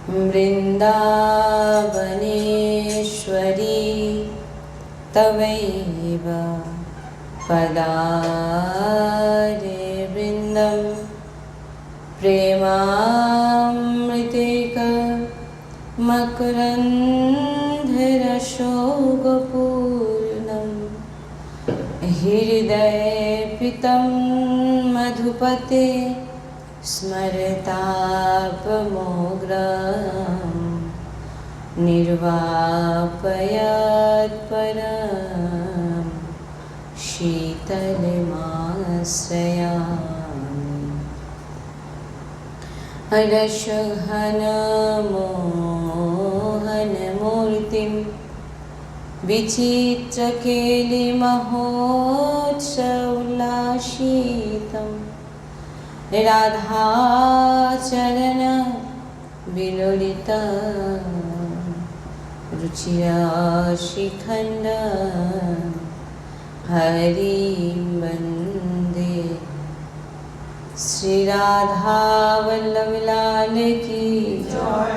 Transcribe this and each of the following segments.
वृन्दावनेश्वरी तवैव पदारे वृन्दं प्रेमामृतेक मकरन्धरसोगपूर्णं हृदयपितं मधुपते स्मरतापमोग्रं निर्वापयात्परं शीतलमाश्रयामि रसघनमोहनमूर्तिं विचित्रकेलिमहोत्सवोल्लासितं राधाचरण विलोलिता रुचिराशिखण्ड हरिं वन्दे श्री राधा वल्लभ लाल की जय।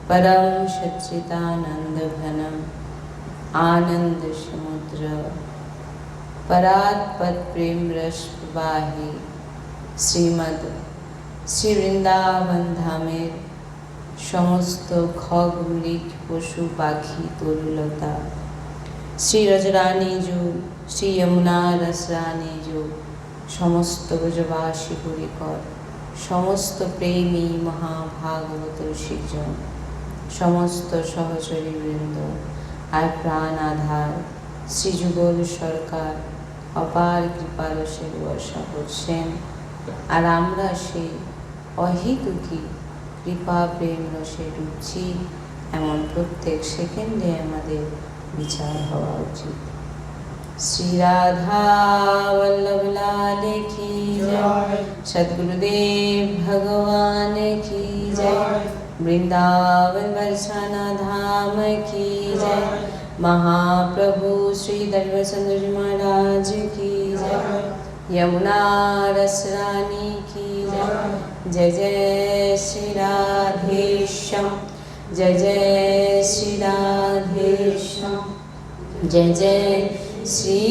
परम सच्चिदानंद घनम आनंद समुद्र परात्पद प्रेम रस प्रवाही শ্রীমদ শ্রী বৃন্দাবন ধামের সমস্ত খগ মৃগ পশু পাখি তরুলতা শ্রী রজরানী যুগ শ্রী যমুনা রসরানী যুগ সমস্ত ব্রজবাসী পরিকর সমস্ত প্রেমী মহাভাগবত ঋষিজন সমস্ত সহচরী বৃন্দ আর প্রাণ আধার শ্রীযুগল সরকার অপার কৃপারসের বর্ষা করছেন। আর আমরা সেই অহেতুকী কৃপা প্রেম রসে ডুবছি, এমন প্রত্যেক সেকেন্ডে আমাদের বিচার হওয়া উচিত। শ্রী রাধা বল্লভ লাল কি জয়, সদ্গুরুদেব ভগবান কি জয়, বৃন্দাবন বর্ষানা ধাম কি জয়, महाप्रभु श्री धर्मचंद्र जी महाराज की जय, यमुना रसरानी की जय। जय जय श्री राधेश्याम, जय जय श्री राधेश्याम, जय जय श्री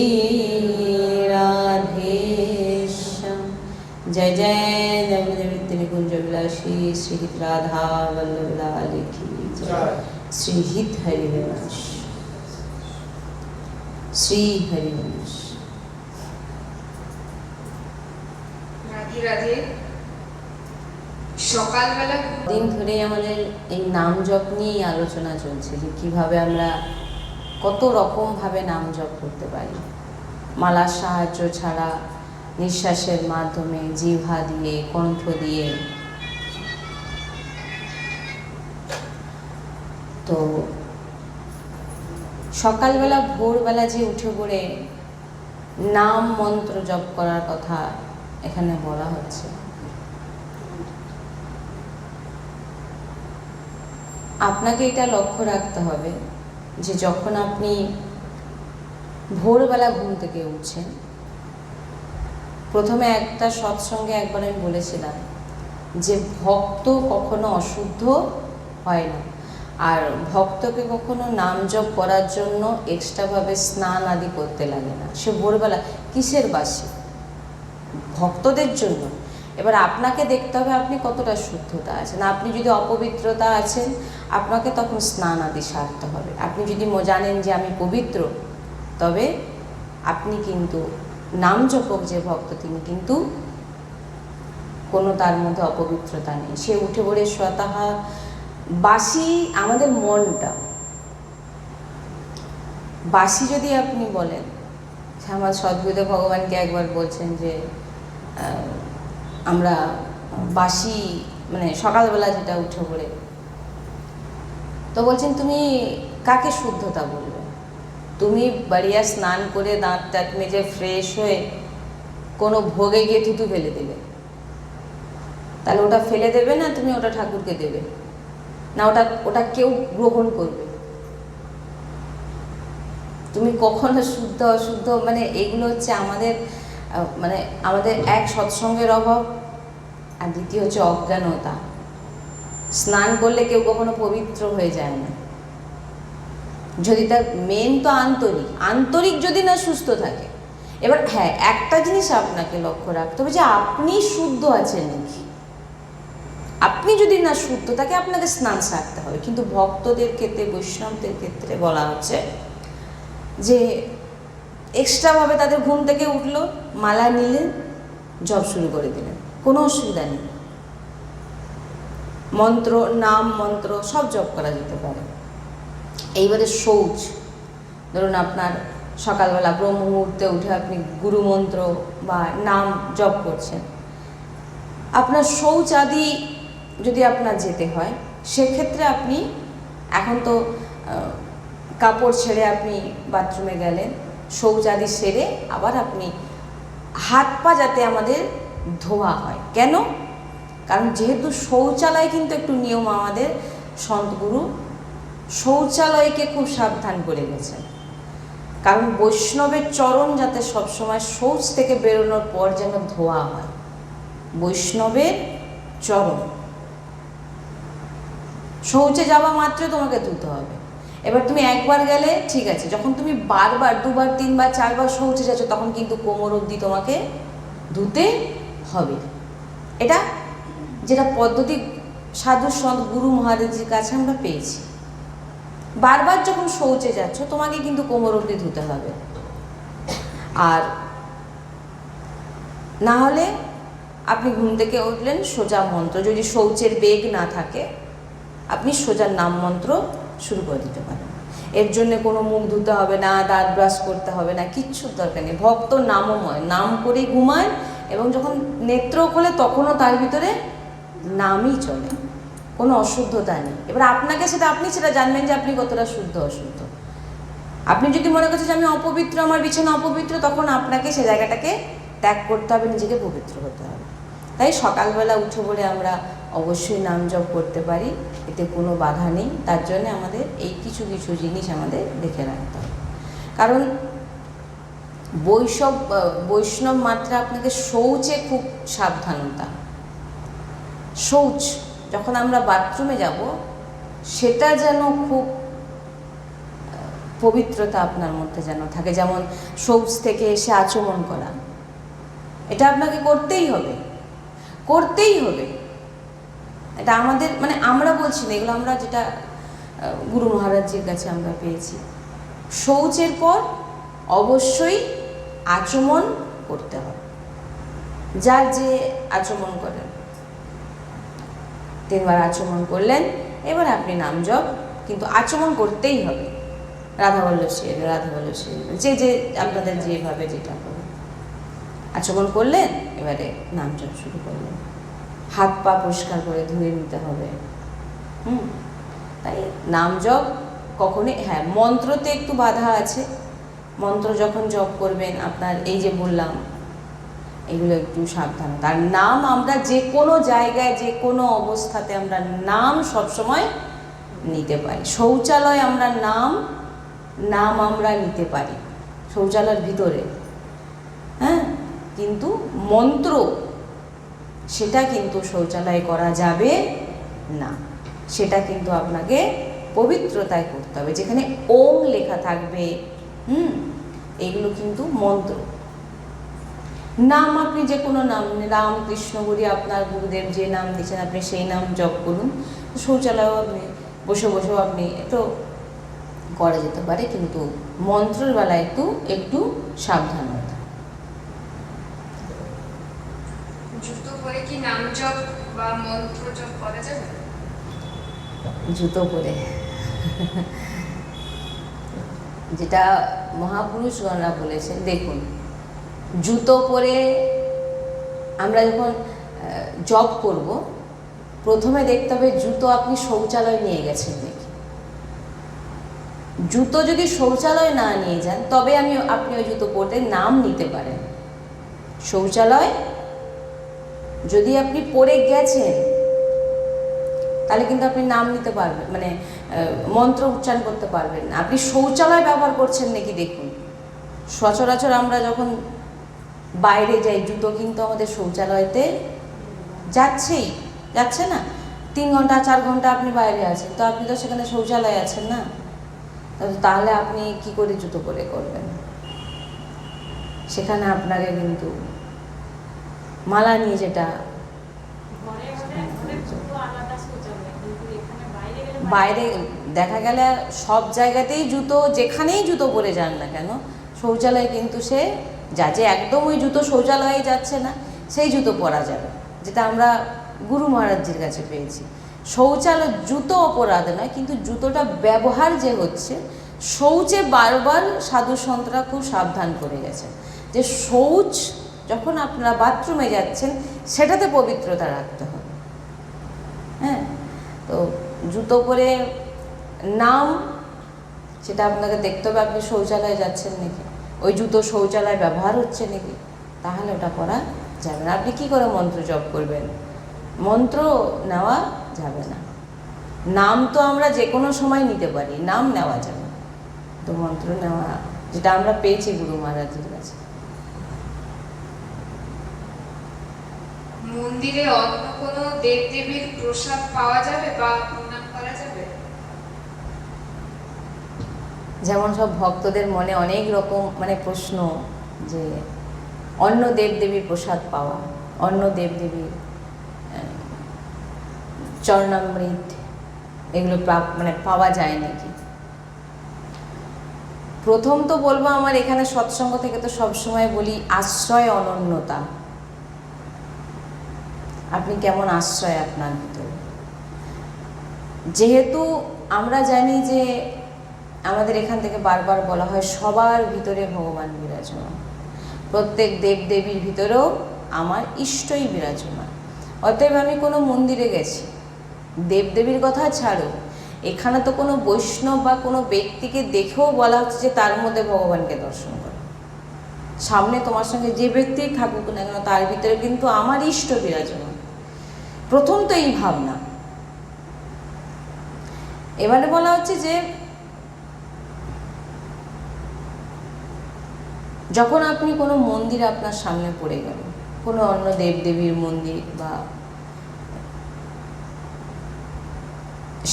राधेश्याम, जय जय नवनिवृत्ति निकुंज विलासी श्री हित राधा वल्लभ लाल की जय। श्री हित हरिवंश, श्री हरिवंश। রাধে রাধে। সকালবেলা দিন ধরে আমাদের এই নাম জপ নিয়েই আলোচনা চলছে যে কীভাবে আমরা কত রকমভাবে নাম জপ করতে পারি, মালার সাহায্য ছাড়া, নিঃশ্বাসের মাধ্যমে, জিহ্বা দিয়ে, কণ্ঠ দিয়ে। তো সকালবেলা ভোরবেলা যে উঠে পড়ে নাম মন্ত্র জপ করার কথা এখানে বলা হচ্ছে, আপনাকে এটা লক্ষ্য রাখতে হবে যে যখন আপনি ভোরবেলা ঘুম থেকে উঠছেন, প্রথমে একটা সৎসঙ্গে একবার আমি বলেছিলাম যে ভক্ত কখনো অশুদ্ধ হয় না, আর ভক্তকে কখনো নাম জপ করার জন্য এক্সট্রাভাবে স্নান আদি করতে লাগে না। সে ভোরবেলা কিসের বাসী? ভক্তদের জন্য। এবার আপনাকে দেখতে হবে আপনি কতটা শুদ্ধতা আছেন। আপনি যদি অপবিত্রতা আছেন, আপনাকে তখন স্নান আদি সারতে হবে। আপনি যদি জানেন যে আমি পবিত্র, তবে আপনি কিন্তু নাম জপক যে ভক্ত, তিনি কিন্তু কোনো তার মধ্যে অপবিত্রতা নেই। সে উঠে পড়ে স্বতঃ বাসি। আমাদের মনটা বাসি যদি আপনি বলেন, আমার সদ্গুরুদেব ভগবানকে একবার বলছেন যে আমরা বাসি মানে সকালবেলা যেটা উঠে পড়ে, তো বলছেন তুমি কাকে শুদ্ধতা বলবে? তুমি বাড়িয়া স্নান করে দাঁত টাত মেজে ফ্রেশ হয়ে কোনো ভোগে গিয়ে থুতু ফেলে দেবে, তাহলে ওটা ফেলে দেবে না তুমি ওটা ঠাকুরকে দেবে না, ওটা কেউ গ্রহণ করবে? তুমি কখনো শুদ্ধ অশুদ্ধ মানে এগুলো হচ্ছে আমাদের এক সৎসঙ্গের অভাব, আর দ্বিতীয় হচ্ছে অজ্ঞানতা। স্নান করলে কেউ কখনো পবিত্র হয়ে যায় না, যদি তার মেন তো আন্তরিক, আন্তরিক যদি না সুস্থ থাকে। এবার হ্যাঁ, একটা জিনিস আপনাকে লক্ষ্য রাখতে হবে যে আপনি শুদ্ধ আছেন নাকি। আপনি যদি না শুদ্ধ থাকে আপনাকে স্নান সারতে হবে। কিন্তু ভক্তদের ক্ষেত্রে, বৈষ্ণবদের ক্ষেত্রে বলা হচ্ছে যে এক্সট্রাভাবে তাদের ঘুম থেকে উঠলো, মালা নিলেন, জপ শুরু করে দিলেন, কোনো অসুবিধা নেই। মন্ত্র, নাম মন্ত্র সব জপ করা যেতে পারে। এইবারে শৌচ, ধরুন আপনার সকালবেলা ব্রহ্ম মুহূর্তে উঠে আপনি গুরু মন্ত্র বা নাম জপ করছেন, আপনার শৌচ আদি যদি আপনার যেতে হয়, সেক্ষেত্রে আপনি এখন তো কাপড় ছেড়ে আপনি বাথরুমে গেলেন, শৌচ আদি সেরে আবার আপনি হাত পা যাতে আমাদের ধোয়া হয়। কেন? কারণ যেহেতু শৌচালয় কিন্তু একটু নিয়ম, আমাদের সন্তগুরু শৌচালয়কে খুব সাবধান করে গেছেন। কারণ বৈষ্ণবের চরণ যাতে সবসময় শৌচ থেকে বেরোনোর পর যেন ধোয়া হয়। বৈষ্ণবের চরণ শৌচে যাওয়া মাত্র তোমাকে ধুতে হবে। এবার তুমি একবার গেলে ঠিক আছে, যখন তুমি বারবার, দুবার, তিনবার, চারবার শৌচে যাচ্ছ, তখন কিন্তু কোমর অবধি তোমাকে ধুতে হবে। এটা যেটা পদ্ধতি সাধু সন্ত গুরু মহারাজের কাছে আমরা পেয়েছি। বারবার যখন শৌচে যাচ্ছ, তোমাকে কিন্তু কোমর অবধি ধুতে হবে। আর না হলে আপনি ঘুম থেকে উঠলেন, সোজা মন্ত্র, যদি শৌচের বেগ না থাকে আপনি সোজা নাম মন্ত্র শুরু করে দিতে পারেন। এর জন্য কোনো মুখ ধুতে হবে না, দাঁত ব্রাশ করতে হবে না, কিচ্ছুর দরকার নেই। ভক্ত নামময়, নাম করেই ঘুমায়, এবং যখন নেত্র খোলে তখনও তার ভিতরে নামই চলে, কোনো অশুদ্ধতা নেই। এবার আপনাকে সেটা, আপনি সেটা জানবেন যে আপনি কতটা শুদ্ধ অশুদ্ধ। আপনি যদি মনে করছেন যে আমি অপবিত্র, আমার বিছানা অপবিত্র, তখন আপনাকে সে জায়গাটাকে ত্যাগ করতে হবে, নিজেকে পবিত্র হতে হবে। তাই সকালবেলা উঠে বলে আমরা অবশ্যই নাম জপ করতে পারি, এতে কোনো বাধা নেই। তার জন্য আমাদের এই কিছু কিছু জিনিস আমাদের দেখে রাখতে হবে। কারণ বৈষ্ণব মাত্রা আপনাকে শৌচে খুব সাবধানতা। শৌচ যখন আমরা বাথরুমে যাব, সেটা যেন খুব পবিত্রতা আপনার মধ্যে যেন থাকে। যেমন শৌচ থেকে এসে আচমন করা, এটা আপনাকে করতেই হবে, করতেই হবে। এটা আমাদের, মানে আমরা বলছি না, এগুলো আমরা যেটা গুরু মহারাজজির কাছে আমরা পেয়েছি। শৌচের পর অবশ্যই আচমন করতে হবে, যার যে আচমন করেন। 3 বার আচমন করলেন, এবার আপনি নাম জপ, কিন্তু আচমন করতেই হবে। রাধাবল্লভ শ্রী, রাধাবল্লভ শ্রী, যে যে আপনাদের যেভাবে যেটা করবেন। আচমন করলেন, এবারে নাম জপ শুরু করলেন। হাত পা পরিষ্কার করে ধুয়ে নিতে হবে। তাই নাম জপ কখনোই, হ্যাঁ মন্ত্রতে একটু বাধা আছে। মন্ত্র যখন জপ করবেন, আপনার এই যে বললাম, এগুলো একটু সাবধান। তার নাম আমরা যে কোনো জায়গায়, যে কোনো অবস্থাতে আমরা নাম সবসময় নিতে পারি। শৌচালয় আমরা নাম আমরা নিতে পারি শৌচালয়ের ভিতরে, হ্যাঁ, কিন্তু মন্ত্র সেটা কিন্তু শৌচালয়ে করা যাবে না। সেটা কিন্তু আপনাকে পবিত্রতায় করতে হবে, যেখানে ওম লেখা থাকবে। এগুলো কিন্তু মন্ত্র। নাম আপনি যে কোনো নাম, রাম কৃষ্ণ বলি, আপনার গুরুদেব যে নাম দিয়েছেন আপনি সেই নাম জপ করুন। শৌচালয়েও আপনি বসে বসেও আপনি একটু করা যেতে পারে, কিন্তু মন্ত্রের বেলায় একটু সাবধান হতে। জুতো পরে কি নাম জপ বা মন্ত্র জপ করা যাবে? জুতো পরে যেটা মহাপুরুষগণরা বলেছেন, দেখুন, জুতো পরে আমরা যখন জপ করব, প্রথমে দেখতে হবে জুতো আপনি শৌচালয় নিয়ে গেছেন নাকি। জুতো যদি শৌচালয় না নিয়ে যান, তবে আপনি ওই জুতো পরতে নাম নিতে পারেন। শৌচালয় যদি আপনি পরে গেছেন, তাহলে কিন্তু আপনি নাম নিতে পারবেন, মানে মন্ত্র উচ্চারণ করতে পারবেন না। আপনি শৌচালয় ব্যবহার করছেন নাকি দেখুন। সচরাচর আমরা যখন বাইরে যাই, জুতো কিন্তু আমাদের শৌচালয়তে যাচ্ছে না। 3 ঘন্টা 4 ঘন্টা আপনি বাইরে আছেন, তো আপনি তো সেখানে শৌচালয় আছেন না, তাহলে আপনি কি করে জুতো পরে করবেন? সেখানে আপনাকে কিন্তু মালা নিয়ে যেটা বাইরে দেখা গেলে সব জায়গাতেই জুতো, যেখানেই জুতো পরে যান না কেন, শৌচালয় কিন্তু সে যে একদম ওই জুতো শৌচালয়ে যাচ্ছে না সেই জুতো পরা যাবে, যেটা আমরা গুরু মহারাজজির কাছে পেয়েছি। শৌচালয় জুতো অপরাধ নয়, কিন্তু জুতোটা ব্যবহার যে হচ্ছে, শৌচে বারবার সাধু সন্তরা খুব সাবধান করে গেছেন যে শৌচ যখন আপনারা বাথরুমে যাচ্ছেন সেটাতে পবিত্রতা রাখতে হবে। হ্যাঁ, তো জুতো পরে নাম, সেটা আপনাকে দেখতে হবে আপনি শৌচালয়ে যাচ্ছেন নাকি, ওই জুতো শৌচালয় ব্যবহার হচ্ছে নাকি, তাহলে ওটা করা যাবে না। আপনি কি করে মন্ত্র জপ করবেন? মন্ত্র নেওয়া যাবে না। নাম তো আমরা যে কোনো সময় নিতে পারি, নাম নেওয়া যাবে না, তো মন্ত্র নেওয়া, যেটা আমরা পেয়েছি গুরু মহারাজের কাছে। মন্দিরে অন্য কোনো দেবদেবীর প্রসাদ পাওয়া যাবে বা প্রণাম করা যাবে? যেমন সব ভক্তদের মনে অনেক রকম প্রশ্ন, যে অন্য দেবদেবীর প্রসাদ পাওয়া, অন্য দেবদেবীর চরণামৃত, এগুলো পাওয়া যায় নাকি? প্রথম তো বলবো, আমার এখানে সৎসঙ্গ থেকে তো সবসময় বলি আশ্রয় অনন্যতা। আপনি কেমন আশ্রয় আপনার ভিতরে? যেহেতু আমরা জানি যে আমাদের এখান থেকে বারবার বলা হয় সবার ভিতরে ভগবান বিরাজমান, প্রত্যেক দেবদেবীর ভিতরেও আমার ইষ্টই বিরাজমান। অতএব আমি কোনো মন্দিরে গেছি, দেবদেবীর কথা ছাড়ো, এখানে তো কোনো বৈষ্ণব বা কোনো ব্যক্তিকে দেখেও বলা হচ্ছে যে তার মধ্যে ভগবানকে দর্শন করো। সামনে তোমার সঙ্গে যে ব্যক্তিই থাকুক না কেন, তার ভিতরে কিন্তু আমার ইষ্ট বিরাজমান। প্রথম তো এই ভাবনা। এবারে বলা হচ্ছে যে যখন আপনি কোনো মন্দির আপনার সামনে পড়ে গেল, কোনো অন্য দেবদেবীর মন্দির, বা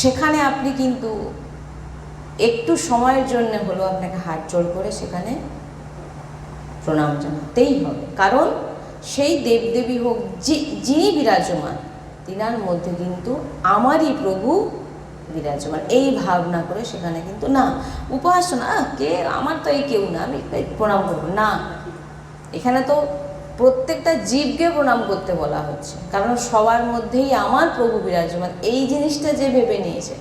সেখানে আপনি কিন্তু একটু সময়ের জন্য হলেও আপনাকে হাত জোড় করে সেখানে প্রণাম জানাতেই হবে, কারণ সেই দেবদেবী হোক যিনি বিরাজমান, তিনার মধ্যে কিন্তু আমারই প্রভু বিরাজমান। এই ভাবনা করে সেখানে কিন্তু না উপাসনা, কে আমার তো এই কেউ না, আমি প্রণাম করব না। এখানে তো প্রত্যেকটা জীবকে প্রণাম করতে বলা হচ্ছে, কারণ সবার মধ্যেই আমার প্রভু বিরাজমান। এই জিনিসটা যে ভেবে নিয়েছে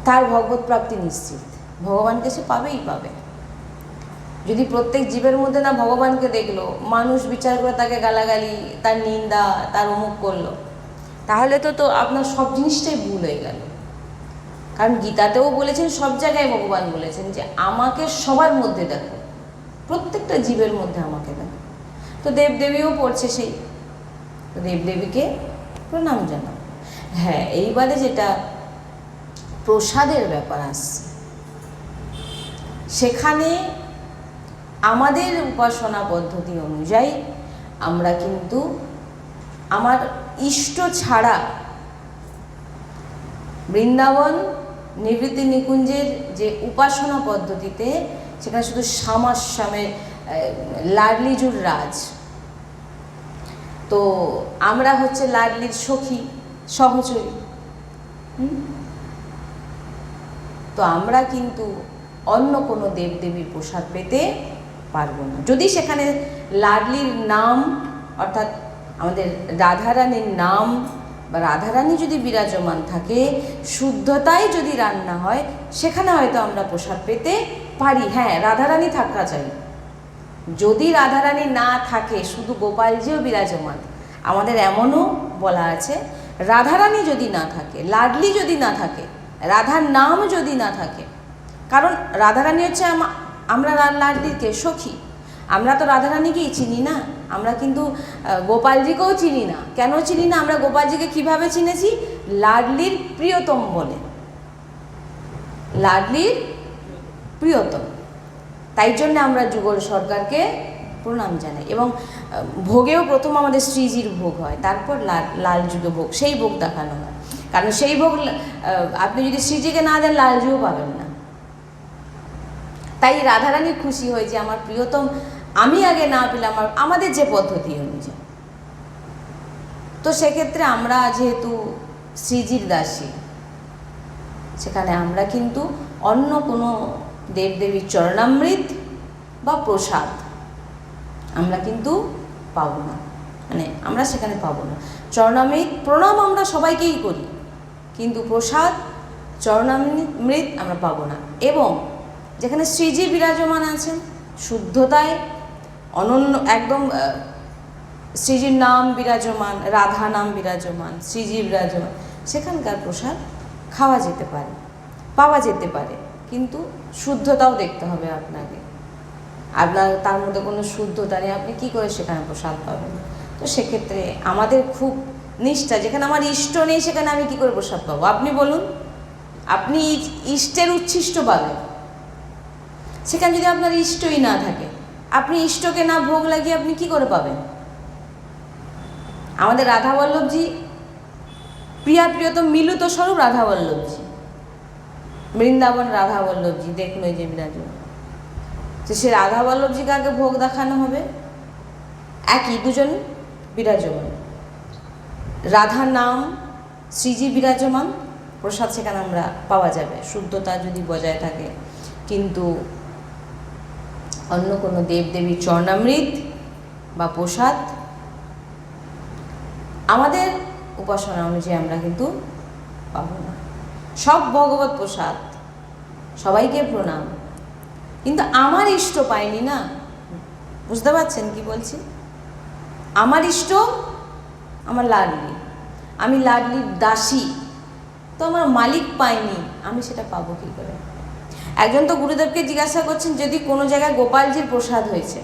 তার ভগবত প্রাপ্তি নিশ্চিত, ভগবানকে সে পাবেই পাবে। যদি প্রত্যেক জীবের মধ্যে না ভগবানকে দেখলো, মানুষ বিচার করে তাকে গালাগালি, তার নিন্দা, তার অমুক করলো, তাহলে তো আপনার সব জিনিসটাই ভুল হয়ে গেল। কারণ গীতাতেও বলেছেন, সব জায়গায় ভগবান বলেছেন যে আমাকে সবার মধ্যে দেখো, প্রত্যেকটা জীবের মধ্যে আমাকে দেখো। তো দেবদেবীও পড়ছে সেই, তো দেবদেবীকে প্রণাম জানাও। হ্যাঁ, এইবারে যেটা প্রসাদের ব্যাপার আসছে, সেখানে আমাদের উপাসনা পদ্ধতি অনুযায়ী আমরা কিন্তু আমার ইষ্ট ছাড়া বৃন্দাবন নিবৃত্তি নিকুঞ্জের যে উপাসনা পদ্ধতিতে, সেখানে শুধু শ্যামের লাডলিজুর রাজ, তো আমরা হচ্ছে লাডলির সখী সহচরী। তো আমরা কিন্তু অন্য কোনো দেবদেবীর প্রসাদ পেতে পারবো না। যদি সেখানে লাডলির নাম, অর্থাৎ আমাদের রাধারানীর নাম বা রাধারানী যদি বিরাজমান থাকে, শুদ্ধতায় যদি রান্না হয়, সেখানে হয়তো আমরা প্রসাদ পেতে পারি। হ্যাঁ, রাধারানী থাকা চাই। যদি রাধারানী না থাকে, শুধু গোপালজিও বিরাজমান, আমাদের এমনও বলা আছে, রাধারানী যদি না থাকে, লাডলি যদি না থাকে, রাধার নাম যদি না থাকে, কারণ রাধারানী হচ্ছে আমরা লাডলিকে সখী, আমরা তো রাধারানীকেই চিনি না, আমরা কিন্তু গোপালজিকেও চিনি না। কেন চিনি না? আমরা গোপালজিকে কিভাবে চিনেছি? লাডলির প্রিয়তম বলে, লাডলির প্রিয়তম, তাই জন্য আমরা যুগল সরকারকে প্রণাম জানাই। এবং ভোগেও প্রথম আমাদের শ্রীজির ভোগ হয়, তারপর লাল যুগে ভোগ, সেই ভোগ দেখানো হয়। কারণ সেই ভোগ আপনি যদি শ্রীজিকে না দেন লাল যুগও পাবেন না। তাই রাধারানী খুশি হয় যে আমার প্রিয়তম আমি আগে না পেলাম, আমাদের যে পদ্ধতি অনুযায়ী। তো সেক্ষেত্রে আমরা যেহেতু শ্রীজির দাসী, সেখানে আমরা কিন্তু অন্য কোনো দেবদেবীর চরণামৃত বা প্রসাদ আমরা কিন্তু পাবো না, মানে আমরা সেখানে পাবো না। চরণামৃত প্রণাম আমরা সবাইকেই করি, কিন্তু প্রসাদ চরণামৃত আমরা পাবো না। এবং যেখানে শ্রীজি বিরাজমান আছেন শুদ্ধতায় অনন্য, একদম শ্রীজির নাম বিরাজমান, রাধা নাম বিরাজমান, শ্রীজি বিরাজমান, সেখানকার প্রসাদ খাওয়া যেতে পারে, পাওয়া যেতে পারে, কিন্তু শুদ্ধতাও দেখতে হবে আপনাকে। আপনার তার মধ্যে কোনো শুদ্ধতা নেই, আপনি কী করে সেখানে প্রসাদ পাবেন? তো সেক্ষেত্রে আমাদের খুব নিষ্ঠা, যেখানে আমার ইষ্ট নেই সেখানে আমি কী করে প্রসাদ পাবো? আপনি বলুন, আপনি ইষ্টের উচ্ছিষ্ট পাবেন, সেখানে যদি আপনার ইষ্টই না থাকে, আপনি ইষ্টকে না ভোগ লাগিয়ে আপনি কি করে পাবেন? আমাদের রাধা বল্লভজি, প্রিয়া প্রিয়তম মিলিত স্বরূপ রাধা বল্লভজি, বৃন্দাবন রাধা বল্লভজি, দেখলো যে বিরাজমান, তো সে রাধা বল্লভজিকে আগে ভোগ দেখানো হবে, একই দুজন বিরাজমান, রাধা নাম শ্রীজি বিরাজমান, প্রসাদ সেখানে আমরা পাওয়া যাবে, শুদ্ধতা যদি বজায় থাকে। কিন্তু অন্য কোনো দেবদেবীর চরণামৃত বা প্রসাদ আমাদের উপাসনা অনুযায়ী আমরা কিন্তু পাবো না। সব ভগবত প্রসাদ, সবাইকে প্রণাম, কিন্তু আমার ইষ্ট পাইনি না। বুঝতে পারছেন কি বলছি? আমার ইষ্ট আমার লাডলি, আমি লাডলির দাসী, তো আমার মালিক পাইনি, আমি সেটা পাবো কী করে? একজন তো গুরুদেবকে জিজ্ঞাসা করছেন, যদি কোনো জায়গায় গোপালজির প্রসাদ হয়েছে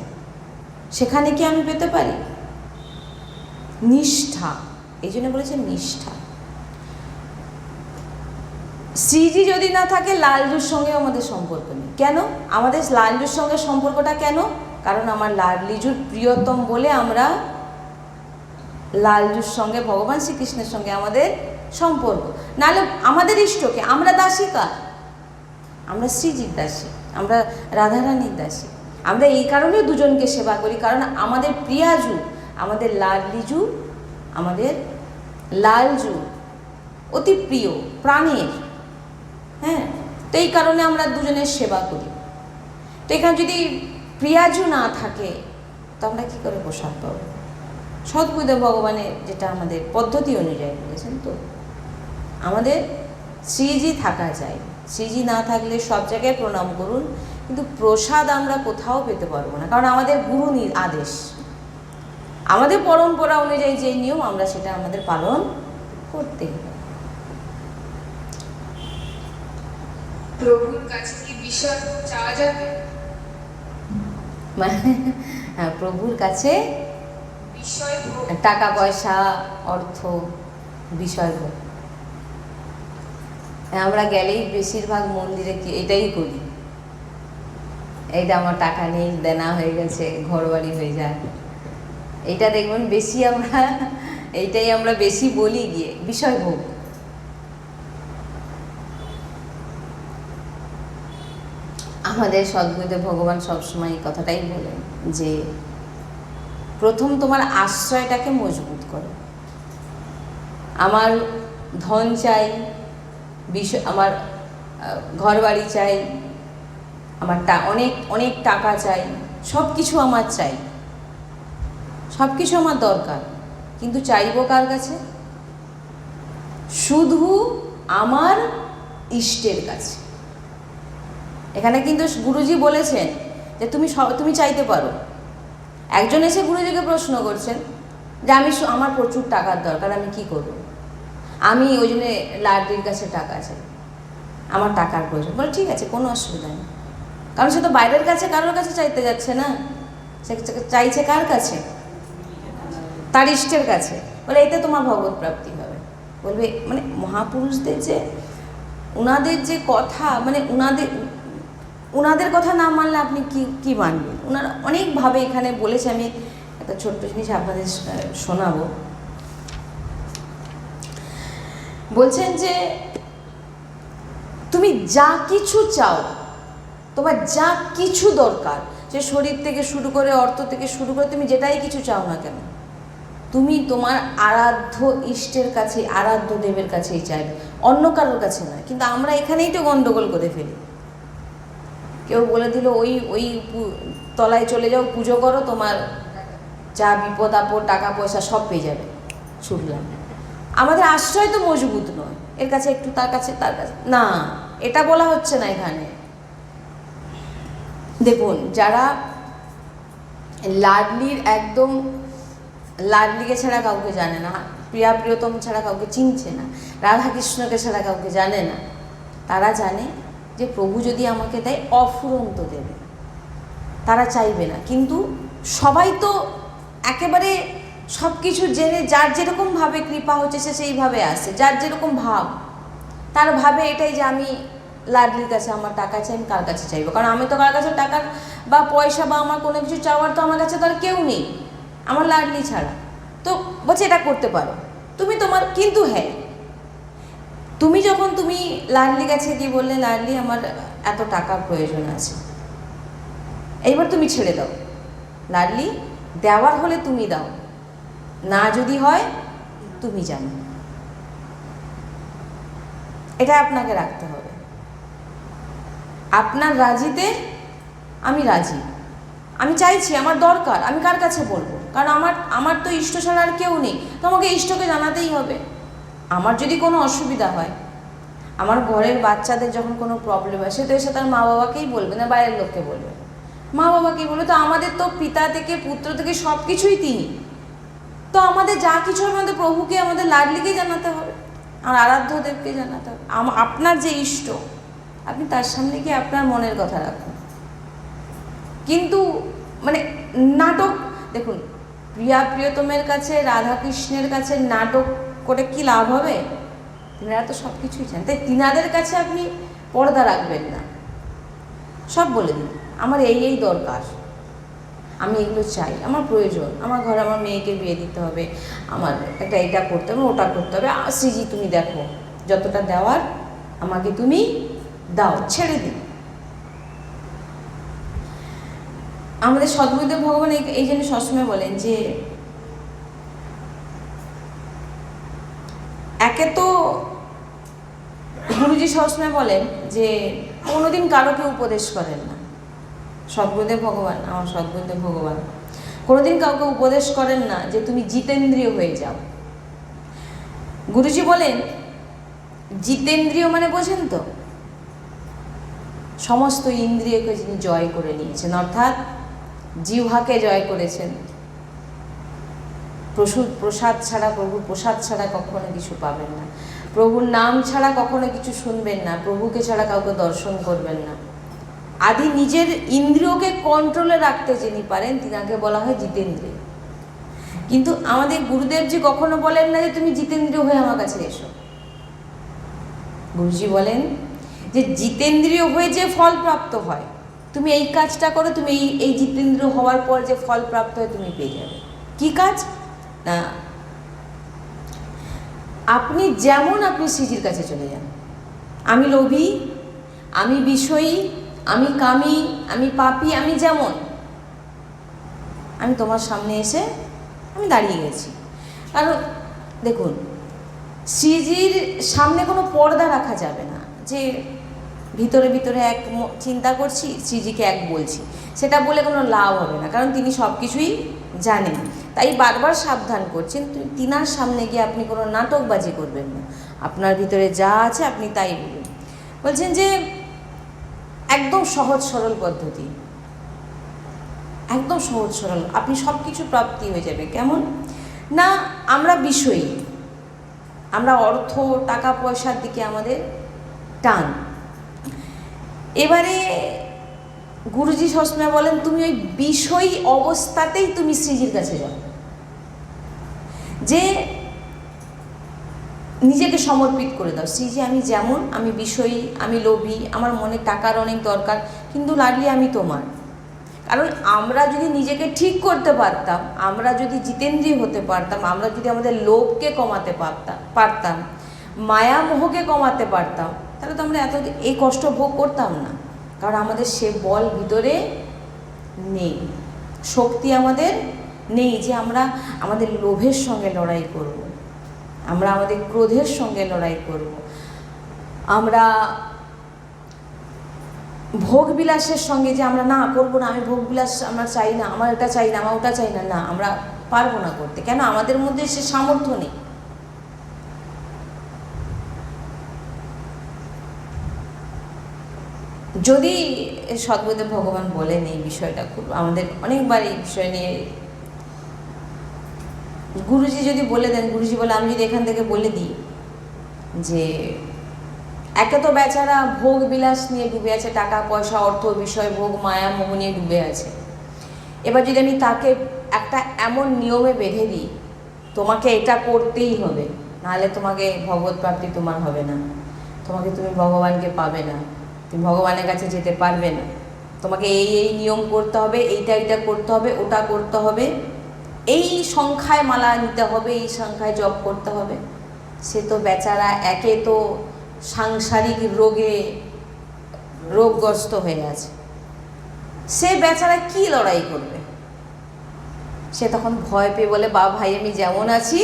সেখানে কি আমি পেতে পারি? নিষ্ঠা, এই জন্য বলেছেন নিষ্ঠা। শ্রীজি যদি না থাকে লালজুর সঙ্গে আমাদের সম্পর্ক নেই। কেন আমাদের লালজুর সঙ্গে সম্পর্কটা কেন? কারণ আমার লাডলিজুর প্রিয়তম বলে আমরা লালজুর সঙ্গে, ভগবান শ্রীকৃষ্ণের সঙ্গে আমাদের সম্পর্ক। নাহলে আমাদের ইষ্টকে, আমরা দাসিকা, আমরা শ্রীজির দাসী, আমরা রাধারানীর দাসী। আমরা এই কারণে দুজনকে সেবা করি, কারণ আমাদের প্রিয়াজু, আমাদের লাডলিজু, আমাদের লালজু অতি প্রিয়, প্রাণের, হ্যাঁ, তো এই কারণে আমরা দুজনের সেবা করি। তো এখানে যদি প্রিয়াজু না থাকে তো আমরা কী করে প্রসাদ পাবো? সদ্গুরুদেব ভগবানের যেটা আমাদের পদ্ধতি অনুযায়ী বলেছেন, তো আমাদের শ্রীজি থাকা চাই। শ্রীজি না থাকলে সব জায়গায় প্রণাম করুন, কিন্তু প্রসাদ আমরা কোথাও পেতে পারবো না, কারণ আমাদের গুরু আদেশ, আমাদের পরম্পরা অনুযায়ী যে নিয়ম, আমরা সেটা আমাদের পালন করতেই হবে। প্রভুর কাছে কি বিষয় চাওয়া যাবে? হ্যাঁ, প্রভুর কাছে বিষয় টাকা পয়সা, অর্থ, বিষয় ভোগ। আমরা গেলেই বেশিরভাগ মন্দিরে কি এটাই করি, এইটা আমার টাকা নেই, দেনা হয়ে গেছে, ঘর বাড়ি হয়ে যায়, এইটা দেখবেন বেশি আমরা, এইটাই আমরা বেশি বলি গিয়ে, বিষয় ভোগ। আমাদের সদ্গুরুদেব ভগবান সবসময় এই কথাটাই বলেন যে প্রথম তোমার আশ্রয়টাকে মজবুত করো। আমার ধন চাই, আমার ঘর বাড়ি চাই, আমার অনেক অনেক টাকা চাই, সব কিছু আমার চাই, সব কিছু আমার দরকার, কিন্তু চাইবো কার কাছে? শুধু আমার ইষ্টের কাছে। এখানে কিন্তু গুরুজি বলেছেন যে তুমি চাইতে পারো। একজন এসে গুরুজিকে প্রশ্ন করছেন যে আমার প্রচুর টাকার দরকার, আমি কি করব? আমি ওই জন্যে লাডলির কাছে টাকা চাই, আমার টাকার প্রয়োজন। বলে ঠিক আছে, কোনো অসুবিধা নেই, কারণ সে তো বাইরের কাছে কারোর কাছে চাইতে যাচ্ছে না, সে চাইছে কার কাছে? তার ইষ্টের কাছে। বলে এতে তোমার ভগবত প্রাপ্তি হবে। বলবে মানে মহাপুরুষদের যে ওনাদের যে কথা, মানে ওনাদের কথা না মানলে আপনি কি কি মানবেন? ওনারা অনেকভাবে এখানে বলেছে, আমি একটা ছোট্ট জিনিস আপনাদের শোনাবো। বলছেন যে তুমি যা কিছু চাও, তোমার যা কিছু দরকার, যে শরীর থেকে শুরু করে, অর্থ থেকে শুরু করে, তুমি যেটাই কিছু চাও না কেন, তুমি তোমার আরাধ্য ইষ্টের কাছে, আরাধ্য দেবের কাছেই চাইবে, অন্য কারোর কাছে নয়। কিন্তু আমরা এখানেই তো গন্ডগোল করে ফেলি। কেউ বলে দিল ওই ওই তলায় চলে যাও, পুজো করো, তোমার যা বিপদ আপদ, টাকা পয়সা সব পেয়ে যাবে, ছুটলাম। আমাদের আশ্রয় তো মজবুত নয়, এর কাছে একটু, তার কাছে, তার কাছে না, এটা বলা হচ্ছে না এখানে। দেখুন, যারা লাডলির একদম, লাডলিকে ছাড়া কাউকে জানে না, প্রিয়া প্রিয়তম ছাড়া কাউকে চিনছে না, রাধাকৃষ্ণকে ছাড়া কাউকে জানে না, তারা জানে যে প্রভু যদি আমাকে দেয় অফুরন্ত দেবে, তারা চাইবে না। কিন্তু সবাই তো একেবারে সব কিছু জেনে, যার যেরকমভাবে কৃপা হচ্ছে সে সেইভাবে আসে, যার যেরকম ভাব, তার ভাবে এটাই যে আমি লাডলির কাছে আমার টাকা চাই, আমি কার কাছে চাইবো? কারণ আমি তো কার কাছে টাকা বা পয়সা বা আমার কোনো কিছু চাওয়ার তো আমার কাছে তো আর কেউ নেই, আমার লাডলি ছাড়া। তো বলছে এটা করতে পারো তুমি তোমার, কিন্তু হ্যাঁ, তুমি যখন তুমি লাডলি কাছে গিয়ে বললে লাডলি আমার এত টাকার প্রয়োজন আছে, এইবার তুমি ছেড়ে দাও, লাডলি দেওয়ার হলে তুমি দাও, না যদি হয় তুমি জানো, এটা আপনাকে রাখতে হবে। আপনার রাজিতে আমি রাজি, আমি চাইছি, আমার দরকার, আমি কার কাছে বলবো? কারণ আমার তো ইষ্ট ছাড়া আর কেউ নেই, তো আমাকে ইষ্টকে জানাতেই হবে। আমার যদি কোনো অসুবিধা হয়, আমার ঘরের বাচ্চাদের যখন কোনো প্রবলেম হয়, সে তো এসে তার মা বাবাকেই বলবে না, বাইরের লোককে বলবে, মা বাবাকেই বলবে। তো আমাদের তো পিতা থেকে, পুত্র থেকে সব কিছুই তিনি, তো আমাদের যা কিছু আমাদের প্রভুকে, আমাদের লাডলিকে জানাতে হবে, আর আরাধ্য দেবকে জানাতে হবে। আপনার যে ইষ্ট, আপনি তার সামনে গিয়ে আপনার মনের কথা রাখুন। কিন্তু মানে নাটক, দেখুন, প্রিয়া প্রিয়তমের কাছে, রাধাকৃষ্ণের কাছে নাটক করে কি লাভ হবে? তিনারা তো সব কিছুই চান, তাই তিনাদের কাছে আপনি পর্দা রাখবেন না, সব বলে দিন আমার এই এই দরকার, আমি এগুলো চাই, আমার প্রয়োজন, আমার ঘরে আমার মেয়েকে বিয়ে দিতে হবে, আমার একটা এটা করতে হবে, ওটা করতে হবে, শ্রীজি তুমি দেখো যতটা দেওয়ার আমাকে তুমি দাও, ছেড়ে দিন। আমাদের সদ্গুরুদেব ভগবান এই জন্য সবসময় বলেন যে একে তো গুরুজি সবসময় বলেন যে কোনোদিন কারোকে উপদেশ করেন না, সদ্গুরুদেব ভগবান, আমার সদ্গুরুদেব ভগবান কোনোদিন কাউকে উপদেশ করেন না যে তুমি জিতেন্দ্রিয় হয়ে যাও। গুরুজি বলেন জিতেন্দ্রিয় মানে বোঝেন তো, সমস্ত ইন্দ্রিয়কে যিনি জয় করে নিয়েছেন, অর্থাৎ জিহ্বাকে জয় করেছেন। প্রসাদ ছাড়া, প্রভুর প্রসাদ ছাড়া কখনো কিছু পাবেন না, প্রভুর নাম ছাড়া কখনো কিছু শুনবেন না, প্রভুকে ছাড়া কাউকে দর্শন করবেন না। আদি নিজের ইন্দ্রিয়কে কন্ট্রোলে রাখতে যিনি পারেন, তিনাকে বলা হয় জিতেন্দ্রিয়। কিন্তু আমাদের গুরুদেবজি কখনো বলেন না যে তুমি জিতেন্দ্রিয় হয়ে আমার কাছে এসো। গুরুজি বলেন যে জিতেন্দ্রিয় হয়ে যে ফল প্রাপ্ত হয়, তুমি এই কাজটা করো, তুমি এই জিতেন্দ্রিয় হওয়ার পর যে ফল প্রাপ্ত হয় তুমি পেয়ে যাবে। কি কাজ না, আপনি যেমন, আপনি শ্রীজির কাছে চলে যান। আমি লোভী, আমি বিষয়ী, আমি কামী, আমি পাপী, আমি যেমন, আমি তোমার সামনে এসে আমি দাঁড়িয়ে গেছি। কারণ দেখুন, শ্রীজির সামনে কোনো পর্দা রাখা যাবে না যে ভিতরে ভিতরে এক চিন্তা করছি, শ্রীজিকে এক বলছি, সেটা বলে কোনো লাভ হবে না, কারণ তিনি সব কিছুই জানেন। তাই বারবার সাবধান করছেন, তিনার সামনে গিয়ে আপনি কোনো নাটকবাজি করবেন না, আপনার ভিতরে যা আছে আপনি তাই বলুন। বলছেন যে একদম সহজ সরল পদ্ধতি, একদম সহজ সরল, আপনি সব কিছু প্রাপ্তি হয়ে যাবে। কেমন না, আমরা বিষয়ী, আমরা অর্থ টাকা পয়সার দিকে আমাদের টান। এবারে গুরুজি সবসময় বলেন তুমি ওই বিষয়ী অবস্থাতেই তুমি শ্রীজির কাছে যাও, যে নিজেকে সমর্পিত করে দাও, শ্রীজি আমি যেমন, আমি বিষয়ী, আমি লোভী, আমার মনে টাকার অনেক দরকার, কিন্তু লাডলি আমি তোমার। কারণ আমরা যদি নিজেকে ঠিক করতে পারতাম, আমরা যদি জিতেন্দ্রী হতে পারতাম, আমরা যদি আমাদের লোভকে কমাতে পারতাম, মায়া মোহকে কমাতে পারতাম, তাহলে তো আমরা এত এই কষ্ট ভোগ করতাম না। কারণ আমাদের সে বল ভিতরে নেই, শক্তি আমাদের নেই যে আমরা আমাদের লোভের সঙ্গে লড়াই করব, আমরা আমাদের ক্রোধের সঙ্গে লড়াই করব, আমরা ভোগবিলাসের সঙ্গে যে আমরা না করবো না, আমি ভোগবিলাস আমরা চাই না, আমার এটা চাই না, আমার ওটা চাই না, না আমরা পারবো না করতে। কেন? আমাদের মধ্যে সে সামর্থ্য নেই। যদি সদ্গুরুদেব ভগবান বলেন এই বিষয়টা, খুব আমাদের অনেকবার এই বিষয় নিয়ে গুরুজি যদি বলে দেন, গুরুজি বলে আমি যদি এখান থেকে বলে দিই যে একে তো বেচারা ভোগ বিলাস নিয়ে ডুবে আছে, টাকা পয়সা অর্থ বিষয় ভোগ মায়া মোহ নিয়ে ডুবে আছে। এবার যদি আমি তাকে একটা এমন নিয়মে বেঁধে দিই, তোমাকে এটা করতেই হবে, নাহলে তোমাকে ভগবত প্রাপ্তি তোমার হবে না, তুমি ভগবানকে পাবে না, তুমি ভগবানের কাছে যেতে পারবে না, তোমাকে এই এই নিয়ম করতে হবে, এইটা করতে হবে, ওটা করতে হবে, এই সংখ্যায় মালা নিতে হবে, এই সংখ্যায় জপ করতে হবে। সে তো বেচারা একে তো সাংসারিক রোগগ্রস্ত হয়ে আছে, সে বেচারা কি লড়াই করবে? সে তখন ভয় পেয়ে বলে, বা ভাই আমি যেমন আছি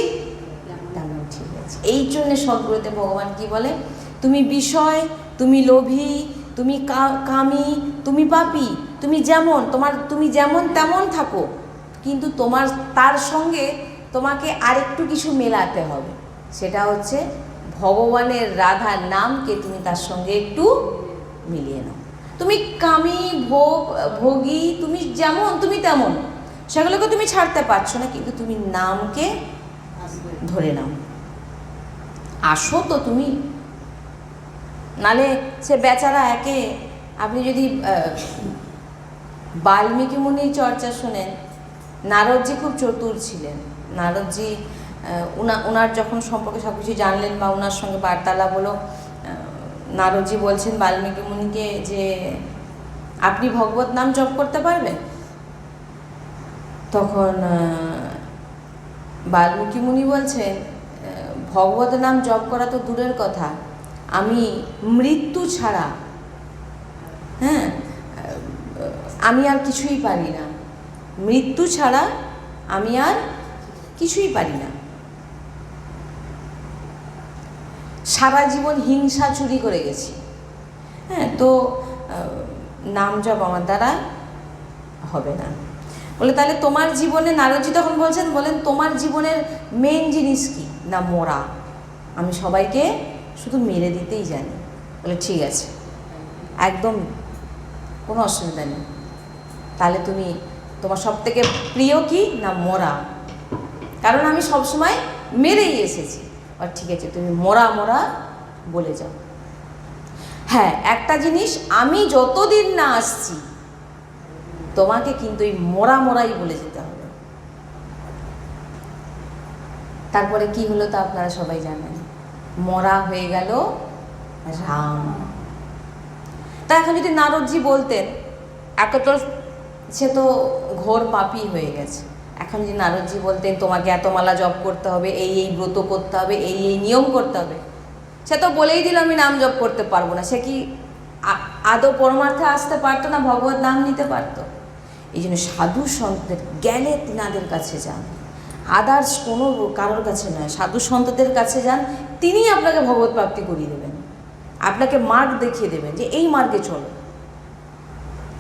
তেমন ঠিক আছে। এই জন্যে সদ্গুরুদেব ভগবান কি বলে, তুমি বিষয়, তুমি লোভী, তুমি কামী, তুমি পাপী, তুমি যেমন তেমন থাকো, কিন্তু তার সঙ্গে তোমাকে আরেকটু কিছু মেলাতে হবে। সেটা হচ্ছে ভগবানের রাধার নামকে তুমি তার সঙ্গে একটু মিলিয়ে নাও। তুমি কামী ভোগী, তুমি তেমন, সেগুলোকে তুমি ছাড়তে পারছো না, কিন্তু তুমি নামকে ধরে নাও, আসো তো তুমি। নালে সে বেচারা একে, আপনি যদি বাল্মীকি মুনির চর্চা শোনেন, নারদজি খুব চতুর ছিলেন। নারদজি ওনার যখন সম্পর্কে সব কিছু জানলেন বা ওনার সঙ্গে বার্তালাপ হলো, নারদজি বলছেন বাল্মীকি মুনিকে যে আপনি ভগবত নাম জপ করতে পারবেন? তখন বাল্মীকি মুনি বলছেন, ভগবত নাম জপ করা তো দূরের কথা, আমি মৃত্যু ছাড়া আমি আর কিছুই পারি না, মৃত্যু ছাড়া আমি আর কিছুই পারি না। সারা জীবন হিংসা চুরি করে গেছি, তো নাম জপ আমার দ্বারা হবে না। বলে তাহলে তোমার জীবনে, নারদজি তখন বলেন তোমার জীবনের মেন জিনিস কি? না মরা, আমি সবাইকে শুধু মেরে দিতেই জানি। বলে ঠিক আছে, একদম কোনো অসুবিধা নেই, তাহলে তোমার সব থেকে প্রিয় কি? না মরা, কারণ আমি সবসময় মেরেই এসেছি। আর ঠিক আছে, তুমি মরা বলে যাও। হ্যাঁ, একটা জিনিস, আমি যতদিন না আসছি তোমাকে কিন্তু এই মরাই বলে যেতে হবে। তারপরে কি হলো তা আপনারা সবাই জানেন, মরা হয়ে গেল রাম। তা এখন যদি নারদজি বলতেন, সে তো ঘোর পাপী হয়ে গেছে, এখন যদি নারদজি বলতেন তোমাকে এত মালা জপ করতে হবে, এই ব্রত করতে হবে, এই নিয়ম করতে হবে, সে তো বলেই দিল আমি নাম জপ করতে পারবো না, সে কি আদৌ পরমার্থে আসতে পারতো না, ভগবত নাম নিতে পারতো? এই জন্য সাধু সন্তদের গেলে তিনাদের কাছে যান, আদার্স কোনো কারোর কাছে নয়, সাধু সন্তদের কাছে যান, তিনি আপনাকে ভগবত প্রাপ্তি করিয়ে দেবেন, আপনাকে মার্গ দেখিয়ে দেবেন যে এই মার্গে চলো।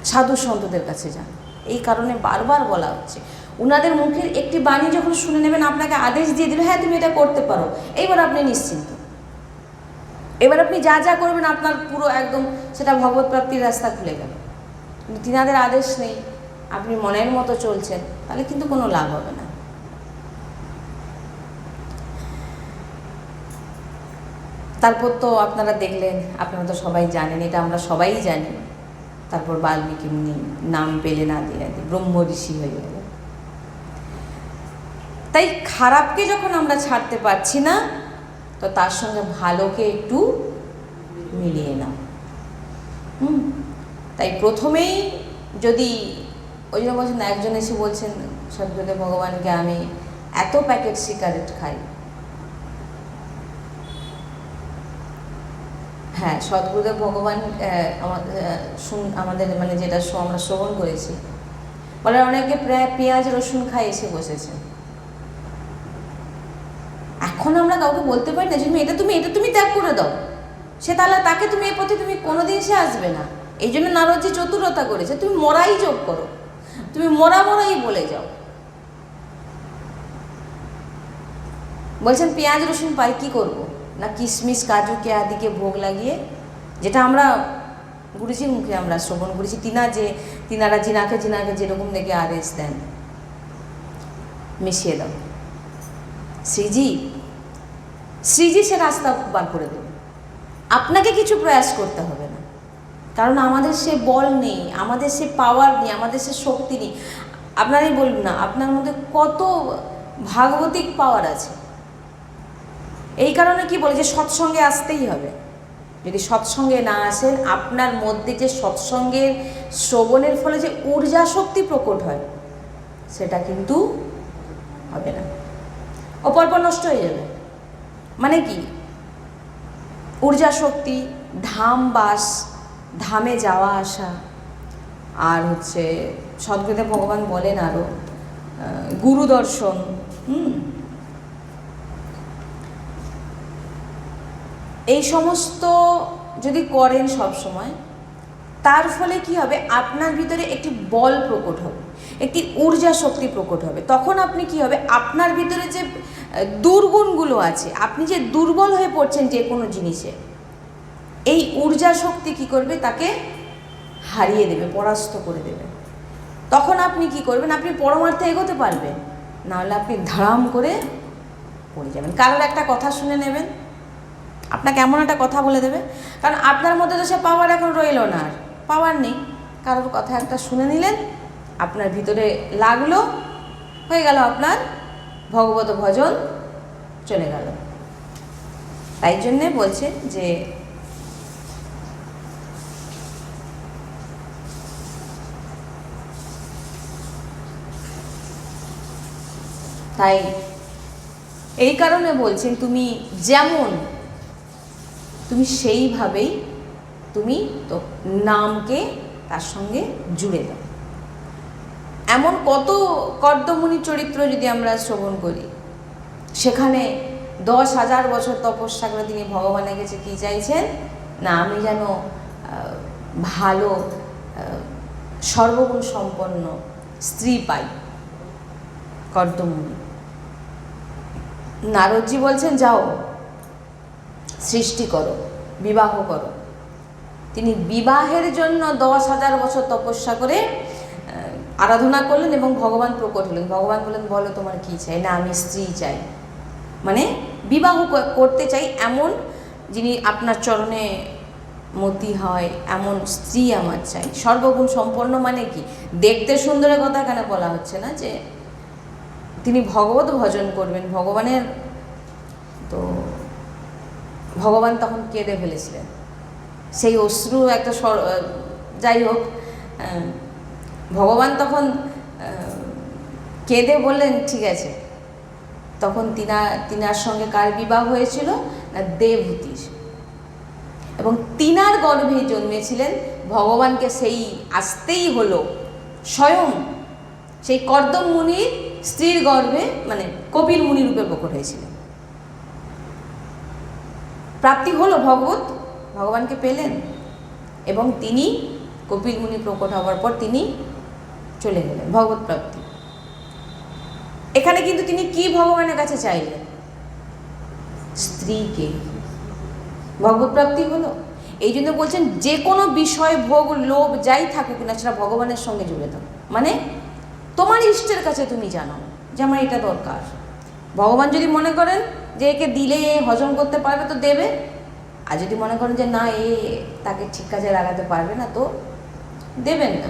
সাধু সন্তদের কাছে যান, এই কারণে বারবার বলা হচ্ছে। ওনাদের মুখের একটি বাণী যখন শুনে নেবেন, আপনাকে আদেশ দিয়ে দিল হ্যাঁ তুমি এটা করতে পারো, এইবার আপনি নিশ্চিন্ত, এবার আপনি যা করবেন আপনার পুরো একদম সেটা ভগবত প্রাপ্তির রাস্তা খুলে গেল। কিন্তু তিনাদের আদেশ নেই, আপনি মনের মতো চলছেন, তাহলে কিন্তু কোনো লাভ হবে না। তারপর তো আপনারা দেখলেন, আপনারা তো সবাই জানেন, এটা আমরা সবাই জানি, তারপর বাল্মীকি মুনি নাম পেলে না দিয়ে ব্রহ্ম ঋষি হয়ে গেল। তাই খারাপকে যখন আমরা ছাড়তে পারছি না, তো তার সঙ্গে ভালোকে একটু মিলিয়ে নাও। তাই প্রথমেই যদি ওই জন্য বলছেন, একজন এসে বলছেন সদ্গুরুদেব ভগবানকে, আমি এত প্যাকেট সিগারেট খাই। হ্যাঁ, সদ্গুরুদেব ভগবান আমাদের মানে যেটা আমরা শ্রবণ করেছি, বলে অনেকে প্রায় পেঁয়াজ রসুন খাই এসে বসেছে। এখন আমরা কাউকে বলতে পারি না যে এটা তুমি ত্যাগ করে দাও, সে তাহলে তাকে তুমি এই পথে তুমি কোনোদিন সে আসবে না। এই জন্য নারদজি চতুরতা করেছে, তুমি মরাই যোগ করো, তুমি মরাই বলে যাও। বলছেন পেঁয়াজ রসুন পাই কি করব, না কিশমিশ কাজু কে আদিকে ভোগ লাগিয়ে, যেটা আমরা গুরুজির মুখে আমরা শ্রবণ করেছি, তিনারা জিনাকে যেরকম দেখে আদেশ দেন, মিশিয়ে দাও। শ্রীজি সে রাস্তা বার করে দেবে, আপনাকে কিছু প্রয়াস করতে হবে না, কারণ আমাদের সে বল নেই, আমাদের সে পাওয়ার নেই, আমাদের সে শক্তি নেই। আপনারাই বলুন না, আপনার মধ্যে কত ভাগবতিক পাওয়ার আছে। এই কারণে কি বলে যে সৎসঙ্গে আসতেই হবে। যদি সৎসঙ্গে না আসেন, আপনার মধ্যে যে সৎসঙ্গের শ্রবণের ফলে যে ঊর্জা শক্তি প্রকট হয়, সেটা কিন্তু হবে না, অপরপর নষ্ট হয়ে যাবে। মানে কি, ঊর্জা শক্তি, ধামে যাওয়া আসা, আর হচ্ছে সদ্গুরুদেব ভগবান বলেন আরও গুরু দর্শন। এই সমস্ত যদি করেন সব সময়, তার ফলে কি হবে, আপনার ভিতরে একটি বল প্রকট হবে, একটি ঊর্জা শক্তি প্রকট হবে। তখন আপনি কি হবে, আপনার ভিতরে যে দুর্গুণগুলো আছে, আপনি যে দুর্বল হয়ে পড়ছেন যে কোনো জিনিসে, এই ঊর্জা শক্তি কি করবে, তাকে হারিয়ে দেবে, পরাস্ত করে দেবে। তখন আপনি কি করবেন, আপনি পরমার্থে এগোতে পারবেন, নাহলে আপনি ধারাম করে পড়ে যাবেন। কারোর একটা কথা শুনে নেবেন, আপনাকে এমন একটা কথা বলে দেবে, কারণ আপনার মধ্যে তো সে পাওয়ার এখন রইল না, আর পাওয়ার নেই। কারোর কথা একটা শুনে নিলেন, আপনার ভিতরে লাগলো, হয়ে গেল আপনার ভগবত ভজন চলে গেল। তাই জন্যে বলছে যে তাই এই কারণে বলছেন, তুমি যেমন তুমি সেইভাবেই তুমি তো নামকে তার সঙ্গে জুড়ে দাও। এমন কত কর্দমুনি চরিত্র যদি আমরা শ্রবণ করি, সেখানে 10,000 বছর তপস্যা করে তিনি ভগবানের কাছে কী চাইছেন, না আমি যেন ভালো সর্বগুণ সম্পন্ন স্ত্রী পাই। কর্দমুনি নারদজি বলছেন যাও সৃষ্টি করো, বিবাহ করো। তিনি বিবাহের জন্য 10,000 বছর তপস্যা করে আরাধনা করলেন এবং ভগবান প্রকট হলেন। ভগবান বললেন, বলো তোমার কি চাই, না আমি স্ত্রী চাই, মানে বিবাহ করতে চাই, এমন যিনি আপনার চরণে মতি হয়, এমন স্ত্রী আমার চাই, সর্বগুণ সম্পন্ন। মানে কি, দেখতে সুন্দরের কথা এখানে বলা হচ্ছে না, যে তিনি ভগবত ভজন করবেন ভগবানের। তো ভগবান তখন কেঁদে ফেলেছিলেন, সেই অশ্রু একটা যাই হোক, ভগবান তখন কেঁদে বললেন ঠিক আছে। তখন তিনার সঙ্গে কার বিবাহ হয়েছিল, না দেবহূতির, এবং তিনার গর্ভে জন্মেছিলেন ভগবানকে সেই আসতেই হলো স্বয়ং সেই কর্দম মুনির স্ত্রীর গর্ভে, মানে কপিল মুনি রূপে প্রকট হয়েছিলেন। প্রাপ্তি হলো, ভগবানকে পেলেন, এবং তিনি কপিল মুনি প্রকট হওয়ার পর তিনি চলে গেলেন ভগবত প্রাপ্তি। এখানে কিন্তু তিনি কি ভগবানের কাছে চাইলেন, স্ত্রীকে, ভগবত প্রাপ্তি হলো। এই জন্য বলছেন যে কোনো বিষয় ভোগ লোভ যাই থাকুক না, সেটা ভগবানের সঙ্গে জুড়ে দাও। মানে তোমার ইষ্টের কাছে তুমি জানো যে আমার এটা দরকার। ভগবান যদি মনে করেন যে একে দিলে হজম করতে পারবে তো দেবে, আর যদি মনে করেন যে না তাকে ঠিক কাজে লাগাতে পারবে না, তো দেবেন না।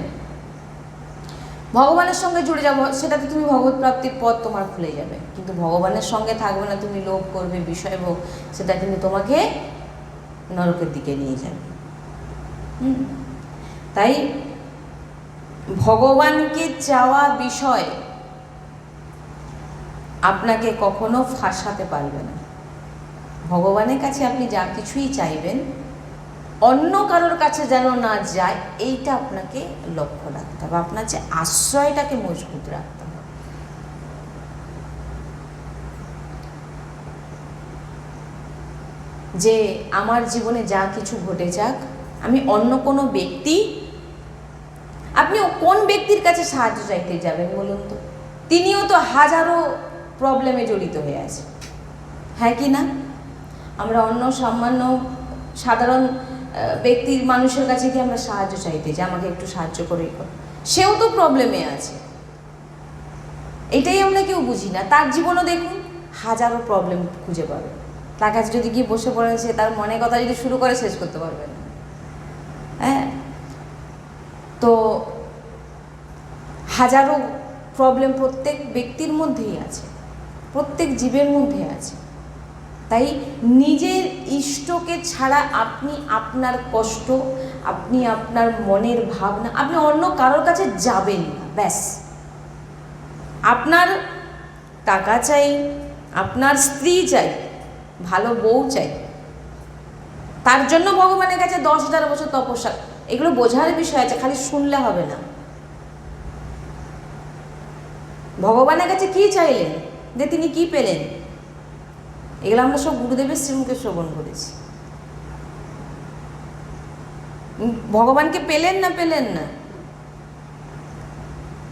ভগবানের সঙ্গে জুড়ে যাবো, সেটাতে তুমি ভগবত প্রাপ্তির পথ তোমার খুলে যাবে। কিন্তু ভগবানের সঙ্গে থাকবে না, তুমি লোভ করবে, বিষয় ভোগ, সেটা কিন্তু তোমাকে নরকের দিকে নিয়ে যাবে। তাই ভগবানকে চাওয়া বিষয় আপনাকে কখনো ফাঁসাতে পারবে না। ভগবানের কাছে আপনি যা কিছুই চাইবেন অন্য কারোর কাছে যেন না যায়, এইটা আপনাকে লক্ষ্য রাখতে হবে। আপনার যে আশ্রয়টাকে মজবুত রাখতে হবে। যে আমার জীবনে যা কিছু ঘটে যাক, আমি অন্য কোনো ব্যক্তি, আপনি কোন ব্যক্তির কাছে সাহায্য চাইতে যাবেন বলুন তো? তিনিও তো হাজারো প্রবলেমে জড়িত হয়ে আছে, হ্যাঁ কি না? আমরা অন্য সামান্য সাধারণ ব্যক্তির মানুষের কাছে গিয়ে আমরা সাহায্য চাইতে যে আমাকে একটু সাহায্য করে, সেও তো প্রবলেমে আছে। এটাই আমরা কেউ বুঝি না। তার জীবনও দেখুন হাজারো প্রবলেম খুঁজে পাবে। তার কাছে যদি গিয়ে বসে পড়েন, সে তার মনের কথা যদি শুরু করে শেষ করতে পারবে না। হ্যাঁ, তো হাজারো প্রবলেম প্রত্যেক ব্যক্তির মধ্যেই আছে, প্রত্যেক জীবের মধ্যে আছে। তাই নিজের ইষ্টকে ছাড়া আপনি আপনার কষ্ট, আপনি আপনার মনের ভাবনা, আপনি অন্য কারোর কাছে যাবেন না। ব্যাস, আপনার টাকা চাই, আপনার স্ত্রী চাই, ভালো বউ চাই, তার জন্য ভগবানের কাছে 10,000 বছর তপস্যা, এগুলো বোঝার বিষয় আছে, খালি শুনলে হবে না। ভগবানের কাছে কি চাইলেন, যে তিনি কি পেলেন, এগুলো আমরা সব গুরুদেবের শ্রীমুখে শ্রবণ করেছি। ভগবানকে পেলেন না, পেলেন না,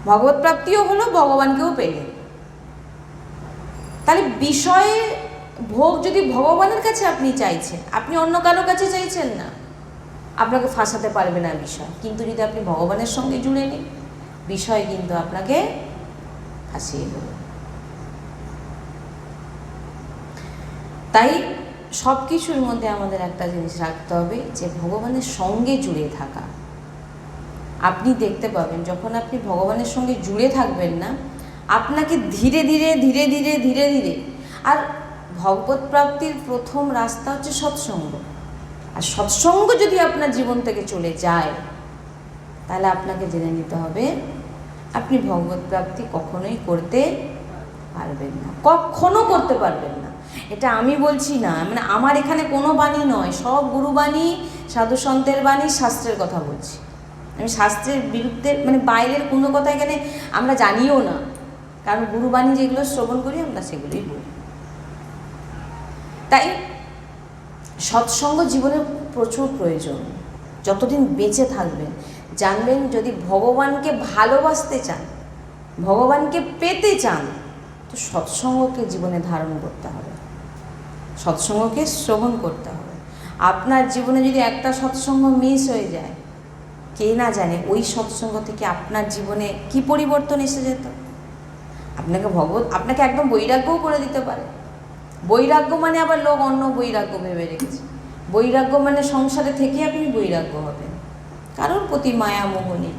ভগবত প্রাপ্তিও হলো, ভগবানকেও পেলেন। তাহলে বিষয়ে ভোগ যদি ভগবানের কাছে আপনি চাইছেন, আপনি অন্য কারোর কাছে চাইছেন না, আপনাকে ফাঁসাতে পারবে না বিষয়। কিন্তু যদি আপনি ভগবানের সঙ্গে জুড়ে নিন, বিষয় কিন্তু আপনাকে ফাঁসিয়ে দেবে। তাই সব কিছুর মধ্যে আমাদের একটা জিনিস রাখতে হবে, যে ভগবানের সঙ্গে জুড়ে থাকা। আপনি দেখতে পাবেন যখন আপনি ভগবানের সঙ্গে জুড়ে থাকবেন না, আপনাকে ধীরে ধীরে ধীরে ধীরে ধীরে ধীরে, আর ভগবত প্রাপ্তির প্রথম রাস্তা হচ্ছে সৎসঙ্গ। আর সৎসঙ্গ যদি আপনার জীবন থেকে চলে যায়, তাহলে আপনাকে জেনে নিতে হবে আপনি ভগবত প্রাপ্তি কখনোই করতে পারবেন না, কখনো করতে পারবেন না। এটা আমি বলছি না, মানে আমার এখানে কোনো বাণী নয়, সব গুরুবাণী, সাধু সন্তের বাণী, শাস্ত্রের কথা বলছি। আমি শাস্ত্রের বিরুদ্ধে, মানে বাইরের কোনো কথা এখানে আমরা জানিও না, কারণ গুরুবাণী যেগুলো শ্রবণ করি আমরা সেগুলোই বলি। তাই সৎসঙ্গ জীবনের প্রচুর প্রয়োজন। যতদিন বেঁচে থাকবেন, জানবেন যদি ভগবানকে ভালোবাসতে চান, ভগবানকে পেতে চান, তো সৎসঙ্গকে জীবনে ধারণ করতে হবে, সৎসঙ্গকে শ্রবণ করতে হবে। আপনার জীবনে যদি একটা সৎসঙ্গ মিস হয়ে যায়, কে না জানে ওই সৎসঙ্গ থেকে আপনার জীবনে কি পরিবর্তন এসে যেত। আপনাকে একদম বৈরাগ্যও করে দিতে পারে। বৈরাগ্য মানে আবার লোক অন্য বৈরাগ্য ভেবে রেখেছে। বৈরাগ্য মানে সংসারে থেকে আপনি বৈরাগ্য হবেন, কারোর প্রতি মায়া মোহ নেই,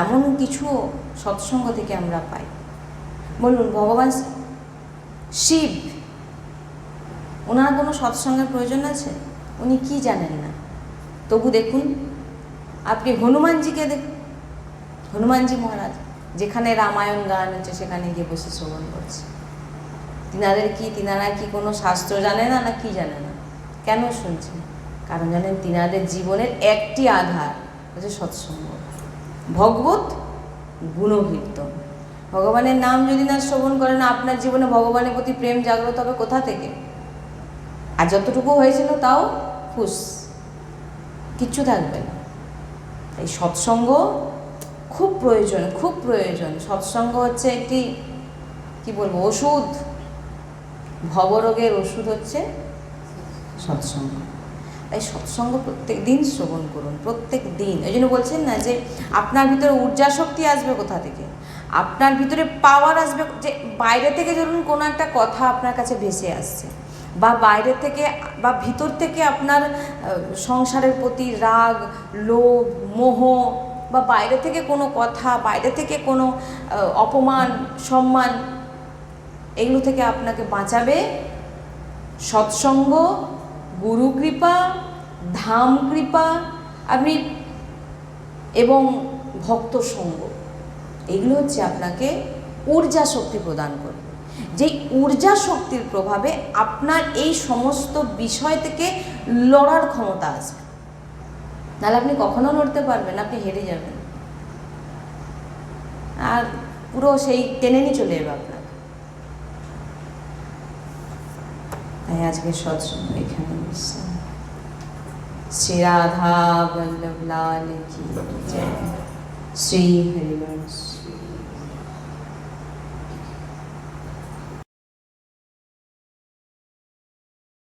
এমন কিছু সৎসঙ্গ থেকে আমরা পাই। বলুন, ভগবান শিব, ওনার কোনো সৎসঙ্গের প্রয়োজন আছে? উনি কি জানেন না? তবু দেখুন, আপনি হনুমানজিকে দেখুন, হনুমানজি মহারাজ যেখানে রামায়ণ গান হচ্ছে সেখানে গিয়ে বসে শ্রবণ করছে। তিনারা কি কোনো শাস্ত্র জানে না, না কি জানে না? কেন শুনছেন? কারণ জানেন তিনাদের জীবনের একটি আধার হচ্ছে সৎসঙ্গ, ভগবত গুণকীর্তন। ভগবানের নাম যদি না শ্রবণ করেন, আপনার জীবনে ভগবানের প্রতি প্রেম জাগ্রত হবে কোথা থেকে? আর যতটুকু হয়েছিল তাও ফুস, কিচ্ছু থাকবে না। এই সৎসঙ্গ খুব প্রয়োজন, খুব প্রয়োজন। সৎসঙ্গ হচ্ছে একটি, কি বলবো, ওষুধ। ভবরোগের ওষুধ হচ্ছে সৎসঙ্গ। তাই সৎসঙ্গ প্রত্যেক দিন শ্রবণ করুন, প্রত্যেক দিন। ওই জন্য বলছেন না যে আপনার ভিতরে ঊর্জা শক্তি আসবে কোথা থেকে, আপনার ভিতরে পাওয়ার আসবে। যে বাইরে থেকে ধরুন কোনো একটা কথা আপনার কাছে ভেসে আসছে, বা বাইরে থেকে বা ভিতর থেকে আপনার সংসারের প্রতি রাগ, লোভ, মোহ, বা বাইরে থেকে কোনো কথা, বাইরে থেকে কোনো অপমান, সম্মান, এগুলো থেকে আপনাকে বাঁচাবে সৎসঙ্গ, গুরু কৃপা, ধাম কৃপা। আপনি এবং ভক্ত সঙ্গ, এগুলো হচ্ছে আপনাকে ঊর্জা শক্তি প্রদান করবে। যেই ঊর্জা শক্তির প্রভাবে আপনার এই সমস্ত বিষয় থেকে লড়ার ক্ষমতা আসবে, নাহলে আপনি কখনো লড়তে পারবেন, আপনি হেরে যাবেন আর পুরো সেই টেনে নিয়ে চলে যাবে আপনাকে। তাই আজকে সৎসঙ্গ এখানে বিশ্রাম। শ্রী রাধা বল্লভ লাল কি জয়, শ্রী হরিবংশ।